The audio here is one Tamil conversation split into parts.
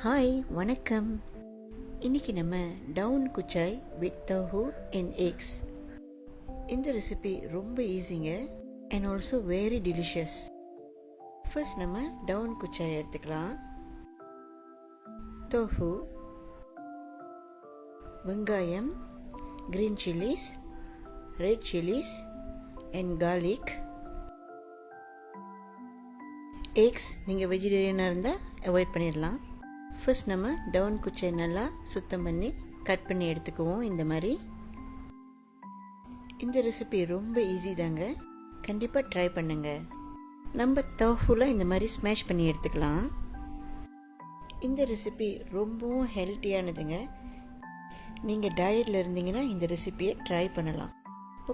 ஹாய் வணக்கம். இன்றைக்கி நம்ம டவுன் குச்சாய் வித் தஹூ அண்ட் எக்ஸ். இந்த ரெசிபி ரொம்ப ஈஸிங்க and also very delicious. First நம்ம டவுன் குச்சாய் எடுத்துக்கலாம். தோஃபு, வெங்காயம், green chillies, red chillies and garlic. Eggs நீங்கள் வெஜிடேரியனாக இருந்தால் அவாய்ட் பண்ணிடலாம். ஃபர்ஸ்ட் நம்ம டவுன் குச்சை நல்லா சுத்தம் பண்ணி கட் பண்ணி எடுத்துக்குவோம். இந்த மாதிரி இந்த ரெசிபி ரொம்ப ஈஸி தாங்க, கண்டிப்பாக ட்ரை பண்ணுங்க. நம்ம தோஃபுல இந்த மாதிரி ஸ்மேஷ் பண்ணி எடுத்துக்கலாம். இந்த ரெசிபி ரொம்பவும் ஹெல்த்தியானதுங்க. நீங்கள் டயட்டில் இருந்தீங்கன்னா இந்த ரெசிபியை ட்ரை பண்ணலாம்.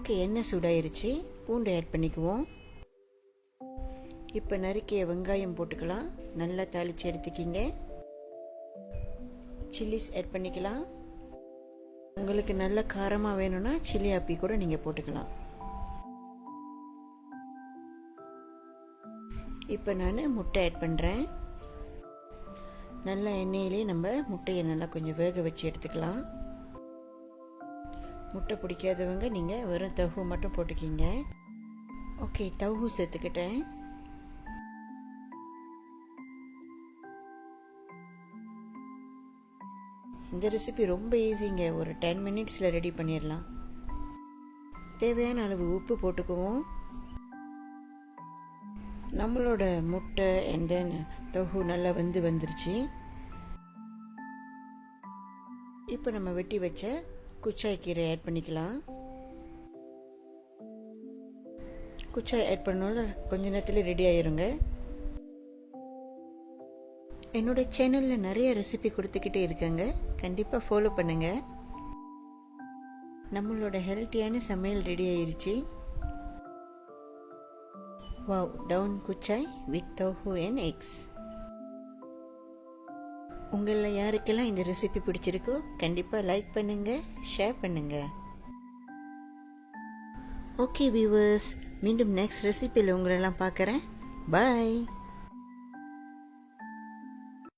ஓகே, எண்ணெய் சூடாயிருச்சு. பூண்டு ஆட் பண்ணிக்குவோம். இப்போ நறுக்கிய வெங்காயம் போட்டுக்கலாம். நல்லா தாளித்து எடுத்துக்கிங்க. சில்லிஸ் ஆட் பண்ணிக்கலாம். உங்களுக்கு நல்ல காரமாக வேணும்னா சில்லி ஆப்பி கூட நீங்கள் போட்டுக்கலாம். இப்போ நான் முட்டை ஆட் பண்ணுறேன். நல்லா எண்ணெயிலே நம்ம முட்டையை நல்லா கொஞ்சம் வேக வச்சு எடுத்துக்கலாம். முட்டை பிடிக்காதவங்க நீங்கள் வெறும் தஹூ மட்டும் போட்டுக்கிங்க. ஓகே, தஹூ சேர்த்துக்கிட்டேன். இந்த ரெசிபி ரொம்ப ஈஸிங்க, ஒரு 10 மினிட்ஸில் ரெடி பண்ணிடலாம். தேவையான அளவு உப்பு போட்டுக்குவோம். நம்மளோட முட்டை அண்ட் தென் தஹூ நல்லா வந்துருச்சு. இப்போ நம்ம வெட்டி வச்ச குச்சாய் கீரை ஆட் பண்ணிக்கலாம். குச்சாய் ஆட் பண்ணோட கொஞ்ச நேரத்தில் ரெடி ஆயிருங்க. என்னோட சேனலில் நிறைய ரெசிபி கொடுத்துக்கிட்டே இருக்காங்க, கண்டிப்பாக ஃபாலோ பண்ணுங்க. நம்மளோட ஹெல்த்தியான சமையல் ரெடி ஆயிருச்சு. வாவ், டவுன் குச்சாய் வித் தோஃபு அண்ட் எக்ஸ். உங்களில் யாருக்கெல்லாம் இந்த ரெசிபி பிடிச்சிருக்கோ கண்டிப்பாக லைக் பண்ணுங்க, ஷேர் பண்ணுங்க. ஓகே வியூவர்ஸ், மீண்டும் நெக்ஸ்ட் ரெசிபியில் உங்களெல்லாம் பார்க்குறேன். பாய்.